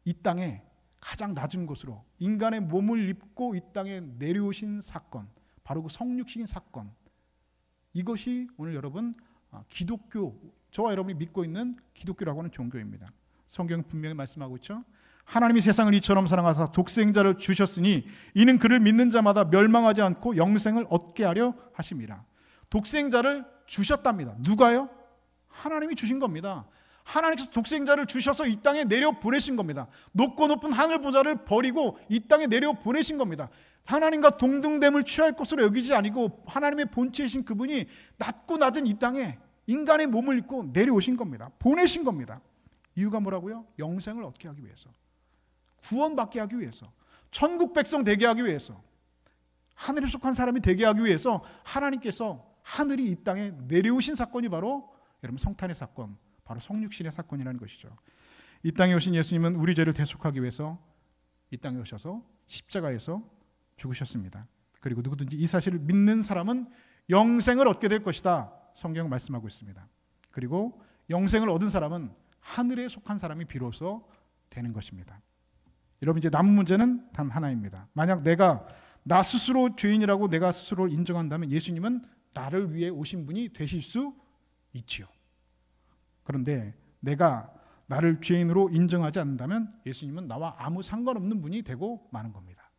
이 땅에 가장 낮은 곳으로 인간의 몸을 입고 이 땅에 내려오신 사건, 바로 그 성육신 사건, 이것이 오늘 여러분 기독교, 저와 여러분이 믿고 있는 기독교라고 하는 종교입니다. 성경은 분명히 말씀하고 있죠. 하나님이 세상을 이처럼 사랑하사 독생자를 주셨으니 이는 그를 믿는 자마다 멸망하지 않고 영생을 얻게 하려 하심이라. 독생자를 주셨답니다. 누가요? 하나님이 주신 겁니다. 하나님께서 독생자를 주셔서 이 땅에 내려 보내신 겁니다. 높고 높은 하늘 보좌를 버리고 이 땅에 내려 보내신 겁니다. 하나님과 동등됨을 취할 것으로 여기지 아니고 하나님의 본체이신 그분이 낮고 낮은 이 땅에 인간의 몸을 입고 내려오신 겁니다. 보내신 겁니다. 이유가 뭐라고요? 영생을 얻게 하기 위해서, 구원받게 하기 위해서, 천국 백성 되게 하기 위해서, 하늘에 속한 사람이 되게 하기 위해서 하나님께서 하늘이 이 땅에 내려오신 사건이 바로 여러분 성탄의 사건, 바로 성육신의 사건이라는 것이죠. 이 땅에 오신 예수님은 우리 죄를 대속하기 위해서 이 땅에 오셔서 십자가에서 죽으셨습니다. 그리고 누구든지 이 사실을 믿는 사람은 영생을 얻게 될 것이다. 성경 말씀하고 있습니다. 그리고 영생을 얻은 사람은 하늘에 속한 사람이 비로소 되는 것입니다. 여러분, 이제 남은 문제는 단 하나입니다. 만약 내가 나 스스로 죄인이라고 내가 스스로를 인정한다면 예수님은 나를 위해 오신 분이 되실 수 있지요. 그런데 내가 나를 죄인으로 인정하지 않는다면 예수님은 나와 아무 상관없는 분이 되고 마는 겁니다.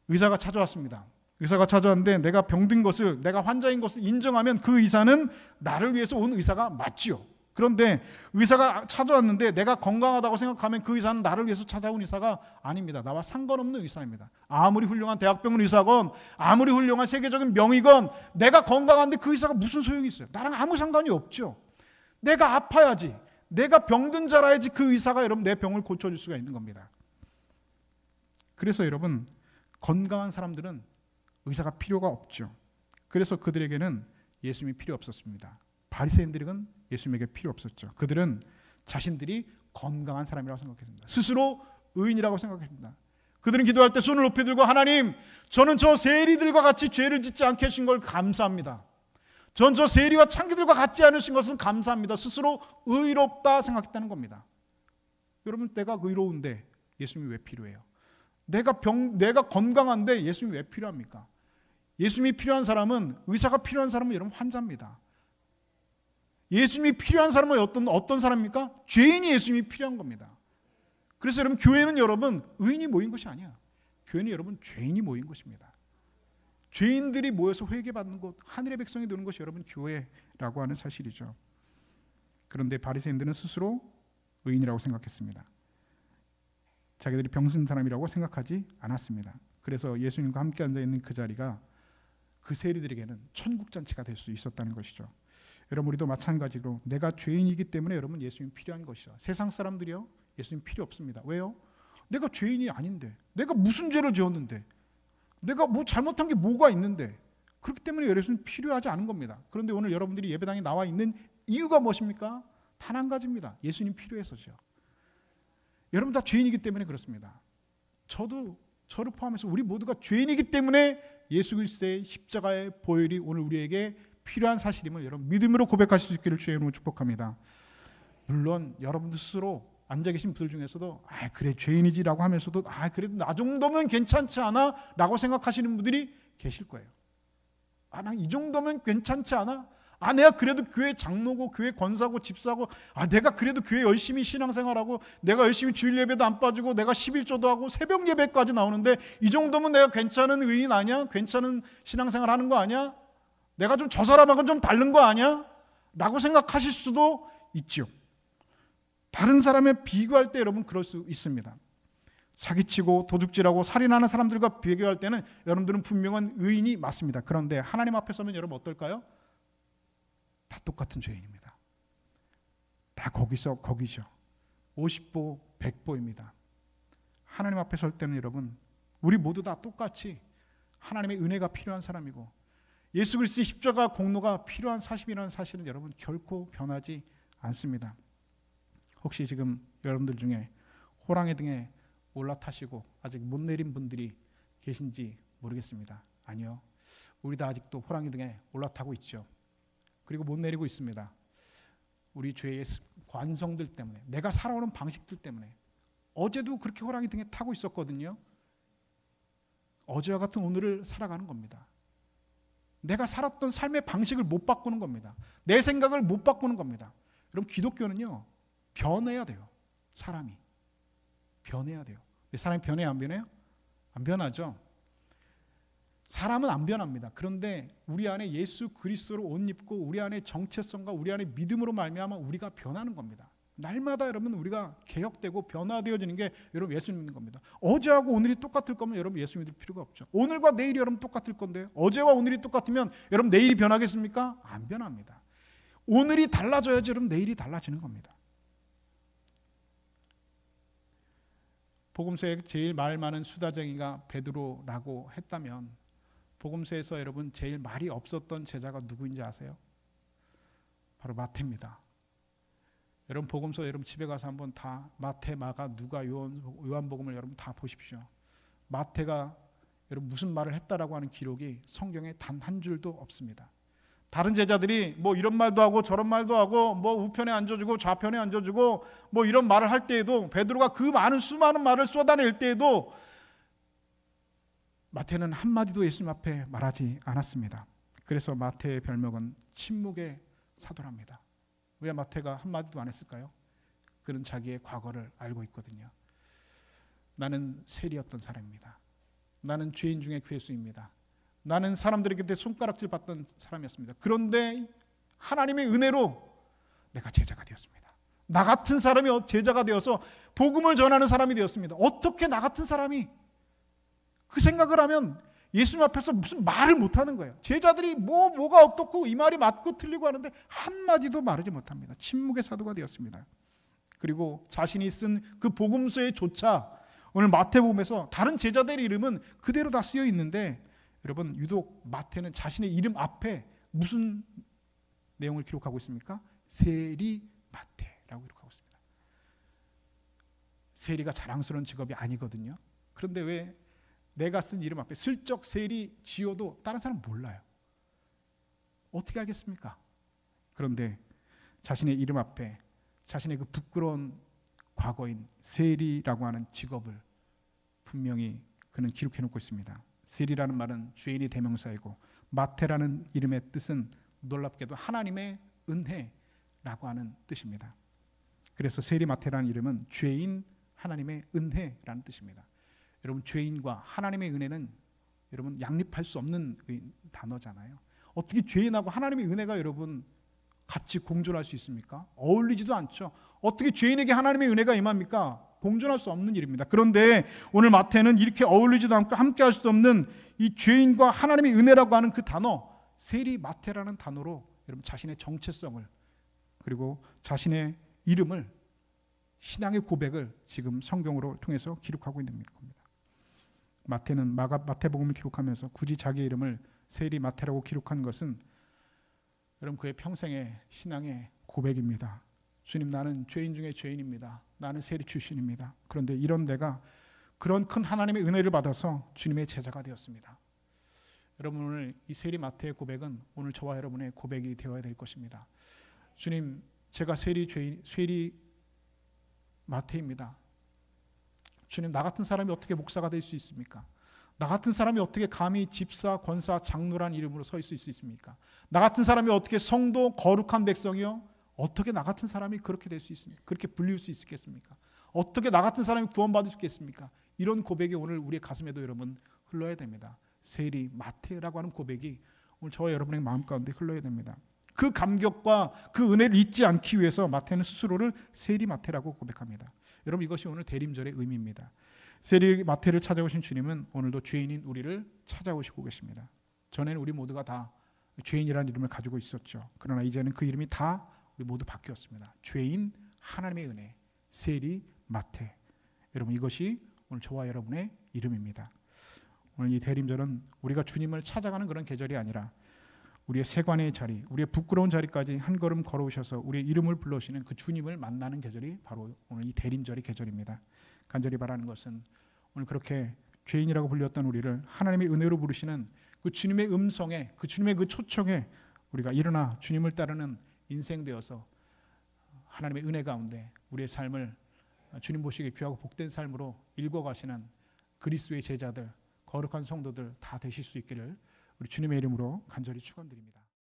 의사가 찾아왔습니다. 의사가 찾아왔는데 내가 병든 것을, 내가 환자인 것을 인정하면 그 의사는 나를 위해서 온 의사가 맞지요. 그런데 의사가 찾아왔는데 내가 건강하다고 생각하면 그 의사는 나를 위해서 찾아온 의사가 아닙니다. 나와 상관없는 의사입니다. 아무리 훌륭한 대학병원 의사건 아무리 훌륭한 세계적인 명의건 내가 건강한데 그 의사가 무슨 소용이 있어요? 나랑 아무 상관이 없죠. 내가 아파야지, 내가 병든 자라야지 그 의사가 여러분 내 병을 고쳐줄 수가 있는 겁니다. 그래서 여러분, 건강한 사람들은 의사가 필요가 없죠. 그래서 그들에게는 예수님이 필요 없었습니다. 바리새인들은 예수님에게 필요 없었죠. 그들은 자신들이 건강한 사람이라고 생각했습니다. 스스로 의인이라고 생각했습니다. 그들은 기도할 때 손을 높이 들고 하나님, 저는 저 세리들과 같이 죄를 짓지 않게 하신 걸 감사합니다. 전 저 세리와 창기들과 같지 않으신 것은 감사합니다. 스스로 의롭다 생각했다는 겁니다. 여러분, 내가 의로운데 예수님이 왜 필요해요? 내가 건강한데 예수님이 왜 필요합니까? 예수님이 필요한 사람은, 의사가 필요한 사람은 여러분 환자입니다. 예수님이 필요한 사람은 어떤 사람입니까? 죄인이 예수님이 필요한 겁니다. 그래서 여러분, 교회는 여러분 의인이 모인 것이 아니야. 교회는 여러분 죄인이 모인 곳입니다. 죄인들이 모여서 회개받는 곳, 하늘의 백성이 되는 것이 여러분 교회라고 하는 사실이죠. 그런데 바리새인들은 스스로 의인이라고 생각했습니다. 자기들이 병든 사람이라고 생각하지 않았습니다. 그래서 예수님과 함께 앉아있는 그 자리가 그 세리들에게는 천국잔치가 될 수 있었다는 것이죠. 여러분 우리도 마찬가지로 내가 죄인이기 때문에 여러분 예수님 필요한 것이죠. 세상 사람들이요 예수님 필요 없습니다. 왜요? 내가 죄인이 아닌데, 내가 무슨 죄를 지었는데, 내가 뭐 잘못한 게 뭐가 있는데, 그렇기 때문에 예수님 필요하지 않은 겁니다. 그런데 오늘 여러분들이 예배당에 나와 있는 이유가 무엇입니까? 단 한 가지입니다. 예수님 필요해서죠. 여러분 다 죄인이기 때문에 그렇습니다. 저도 저를 포함해서 우리 모두가 죄인이기 때문에 예수 그리스도의 십자가의 보혈이 오늘 우리에게 필요한 사실임을 여러분 믿음으로 고백하실 수 있기를 주의 이름으로 축복합니다. 물론 여러분들 스스로 앉아 계신 분들 중에서도 그래 죄인이지라고 하면서도 그래도 나 정도면 괜찮지 않아? 라고 생각하시는 분들이 계실 거예요. 난 이 정도면 괜찮지 않아? 내가 그래도 교회 장로고 교회 권사고 집사고 내가 그래도 교회 열심히 신앙생활하고 내가 열심히 주일 예배도 안 빠지고 내가 11조도 하고 새벽 예배까지 나오는데 이 정도면 내가 괜찮은 의인 아니야? 괜찮은 신앙생활 하는 거 아니야? 내가 좀 저 사람하고는 좀 다른 거 아니야? 라고 생각하실 수도 있죠. 다른 사람에 비교할 때 여러분 그럴 수 있습니다. 사기치고 도둑질하고 살인하는 사람들과 비교할 때는 여러분들은 분명한 의인이 맞습니다. 그런데 하나님 앞에 서면 여러분 어떨까요? 다 똑같은 죄인입니다. 다 거기죠. 50보 100보입니다. 하나님 앞에 설 때는 여러분 우리 모두 다 똑같이 하나님의 은혜가 필요한 사람이고 예수 그리스도의 십자가 공로가 필요한 사실이라는 사실은 여러분 결코 변하지 않습니다. 혹시 지금 여러분들 중에 호랑이 등에 올라타시고 아직 못 내린 분들이 계신지 모르겠습니다. 아니요. 우리 다 아직도 호랑이 등에 올라타고 있죠. 그리고 못 내리고 있습니다. 우리 죄의 관성들 때문에, 내가 살아오는 방식들 때문에. 어제도 그렇게 호랑이 등에 타고 있었거든요. 어제와 같은 오늘을 살아가는 겁니다. 내가 살았던 삶의 방식을 못 바꾸는 겁니다. 내 생각을 못 바꾸는 겁니다. 여러분 기독교는요 변해야 돼요. 사람이 변해야 돼요. 사람이 변해요? 안 변해요? 안 변하죠. 사람은 안 변합니다. 그런데 우리 안에 예수 그리스도를 옷 입고 우리 안에 정체성과 우리 안에 믿음으로 말미암아 우리가 변하는 겁니다. 날마다 여러분 우리가 개혁되고 변화되어지는 게 여러분 예수 믿는 겁니다. 어제하고 오늘이 똑같을 거면 여러분 예수 믿을 필요가 없죠. 오늘과 내일이 여러분 똑같을 건데요. 어제와 오늘이 똑같으면 여러분 내일이 변하겠습니까? 안 변합니다. 오늘이 달라져야지 여러분 내일이 달라지는 겁니다. 복음서에 제일 말 많은 수다쟁이가 베드로라고 했다면 복음서에서 여러분 제일 말이 없었던 제자가 누구인지 아세요? 바로 마태입니다. 여러분 복음서 여러분 집에 가서 한번 다 마태, 마가, 누가, 요한복음을 여러분 다 보십시오. 마태가 여러분 무슨 말을 했다라고 하는 기록이 성경에 단 한 줄도 없습니다. 다른 제자들이 뭐 이런 말도 하고 저런 말도 하고 뭐 우편에 앉아주고 좌편에 앉아주고 뭐 이런 말을 할 때에도 베드로가 그 많은 수많은 말을 쏟아낼 때에도 마태는 한마디도 예수님 앞에 말하지 않았습니다. 그래서 마태의 별명은 침묵의 사도랍니다. 왜 마태가 한마디도 안 했을까요? 그는 자기의 과거를 알고 있거든요. 나는 세리였던 사람입니다. 나는 죄인 중에 괴수입니다. 나는 사람들에게 손가락질 받던 사람이었습니다. 그런데 하나님의 은혜로 내가 제자가 되었습니다. 나 같은 사람이 제자가 되어서 복음을 전하는 사람이 되었습니다. 어떻게 나 같은 사람이 그 생각을 하면 예수님 앞에서 무슨 말을 못하는 거예요. 제자들이 뭐가 어떻고 이 말이 맞고 틀리고 하는데 한마디도 말하지 못합니다. 침묵의 사도가 되었습니다. 그리고 자신이 쓴 그 복음서에 조차 오늘 마태복음에서 다른 제자들의 이름은 그대로 다 쓰여 있는데 여러분 유독 마태는 자신의 이름 앞에 무슨 내용을 기록하고 있습니까? 세리 마태라고 기록하고 있습니다. 세리가 자랑스러운 직업이 아니거든요. 그런데 왜 내가 쓴 이름 앞에 슬쩍 세리 지어도 다른 사람 몰라요. 어떻게 알겠습니까? 그런데 자신의 이름 앞에 자신의 그 부끄러운 과거인 세리라고 하는 직업을 분명히 그는 기록해 놓고 있습니다. 세리라는 말은 죄인의 대명사이고 마태라는 이름의 뜻은 놀랍게도 하나님의 은혜라고 하는 뜻입니다. 그래서 세리 마태라는 이름은 죄인 하나님의 은혜라는 뜻입니다. 여러분 죄인과 하나님의 은혜는 여러분 양립할 수 없는 단어잖아요. 어떻게 죄인하고 하나님의 은혜가 여러분 같이 공존할 수 있습니까? 어울리지도 않죠. 어떻게 죄인에게 하나님의 은혜가 임합니까? 공존할 수 없는 일입니다. 그런데 오늘 마태는 이렇게 어울리지도 않고 함께할 수도 없는 이 죄인과 하나님의 은혜라고 하는 그 단어, 세리 마태라는 단어로 여러분 자신의 정체성을 그리고 자신의 이름을, 신앙의 고백을 지금 성경으로 통해서 기록하고 있는 겁니다. 마태는 마태복음을 기록하면서 굳이 자기 이름을 세리 마태라고 기록한 것은 여러분 그의 평생의 신앙의 고백입니다. 주님, 나는 죄인 중에 죄인입니다. 나는 세리 출신입니다. 그런데 이런 내가 그런 큰 하나님의 은혜를 받아서 주님의 제자가 되었습니다. 여러분 오늘 이 세리 마태의 고백은 오늘 저와 여러분의 고백이 되어야 될 것입니다. 주님, 제가 세리 마태입니다. 주님, 나 같은 사람이 어떻게 목사가 될 수 있습니까? 나 같은 사람이 어떻게 감히 집사, 권사, 장로란 이름으로 서 있을 수 있습니까? 나 같은 사람이 어떻게 성도, 거룩한 백성이요? 어떻게 나 같은 사람이 그렇게 될 수 있습니까? 그렇게 불릴 수 있겠습니까? 어떻게 나 같은 사람이 구원받을 수 있겠습니까? 이런 고백이 오늘 우리의 가슴에도 여러분 흘러야 됩니다. 세리 마태라고 하는 고백이 오늘 저와 여러분의 마음 가운데 흘러야 됩니다. 그 감격과 그 은혜를 잊지 않기 위해서 마태는 스스로를 세리 마태라고 고백합니다. 여러분 이것이 오늘 대림절의 의미입니다. 세리 마태를 찾아오신 주님은 오늘도 죄인인 우리를 찾아오시고 계십니다. 전에는 우리 모두가 다 죄인이라는 이름을 가지고 있었죠. 그러나 이제는 그 이름이 다 우리 모두 바뀌었습니다. 죄인, 하나님의 은혜, 세리 마태. 여러분 이것이 오늘 저와 여러분의 이름입니다. 오늘 이 대림절은 우리가 주님을 찾아가는 그런 계절이 아니라 우리의 세관의 자리, 우리의 부끄러운 자리까지 한 걸음 걸어오셔서 우리의 이름을 불러주시는 그 주님을 만나는 계절이 바로 오늘 이 대림절의 계절입니다. 간절히 바라는 것은 오늘 그렇게 죄인이라고 불렸던 우리를 하나님의 은혜로 부르시는 그 주님의 음성에, 그 주님의 그 초청에 우리가 일어나 주님을 따르는 인생 되어서 하나님의 은혜 가운데 우리의 삶을 주님 보시기에 귀하고 복된 삶으로 읽어가시는 그리스도의 제자들, 거룩한 성도들 다 되실 수 있기를 우리 주님의 이름으로 간절히 축원드립니다.